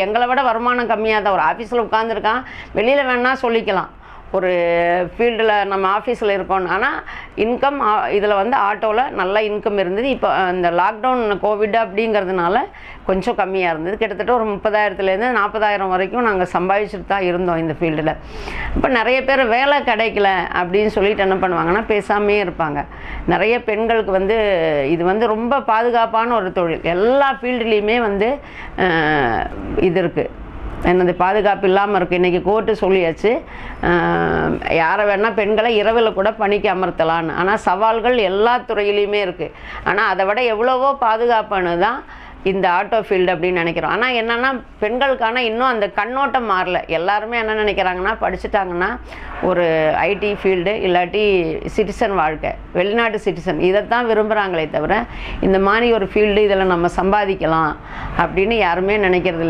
எங்களை விட வருமானம் கம்மியாக தான் ஒரு ஆஃபீஸில் உட்காந்துருக்கான், வெளியில் வேணா சொல்லிக்கலாம் ஒரு ஃபீல்டில் நம்ம ஆஃபீஸில் இருக்கோம். ஆனால் இன்கம் இதில் வந்து ஆட்டோவில் நல்ல இன்கம் இருந்தது. இப்போ இந்த லாக்டவுன் கோவிட் அப்படிங்கிறதுனால கொஞ்சம் கம்மியாக இருந்தது. கிட்டத்தட்ட ஒரு 30,000லேருந்து 40,000 வரைக்கும் நாங்கள் சம்பாதிச்சுட்டு தான் இருந்தோம் இந்த ஃபீல்டில். இப்போ நிறைய பேர் வேலை கிடைக்கல அப்படின்னு சொல்லிட்டு என்ன பண்ணுவாங்கன்னா பேசாமே இருப்பாங்க. நிறைய பெண்களுக்கு வந்து இது வந்து ரொம்ப பாதுகாப்பான ஒரு தொழில். எல்லா ஃபீல்டுலேயுமே வந்து இது இருக்குது, என்னது பாதுகாப்பு இல்லாமல் இருக்குது. இன்றைக்கி கோர்ட்டு சொல்லியாச்சு, யாரை வேணால் பெண்களை இரவில் கூட பணிக்கு அமர்த்தலான்னு. ஆனால் சவால்கள் எல்லா துறையிலையுமே இருக்குது. ஆனால் அதை விட எவ்வளவோ பாதுகாப்பானு தான் இந்த ஆட்டோ ஃபீல்டு அப்படின்னு நினைக்கிறோம். ஆனால் என்னென்னா பெண்களுக்கான இன்னும் அந்த கண்ணோட்டம் மாறல. எல்லாருமே என்ன நினைக்கிறாங்கன்னா படிச்சுட்டாங்கன்னா ஒரு ஐடி ஃபீல்டு இல்லாட்டி சிட்டிசன் வாழ்க்கை, வெளிநாட்டு சிட்டிசன் இதைத்தான் விரும்புகிறாங்களே தவிர இந்த மாதிரி ஒரு ஃபீல்டு இதில் நம்ம சம்பாதிக்கலாம் அப்படின்னு யாருமே நினைக்கிறதில்ல.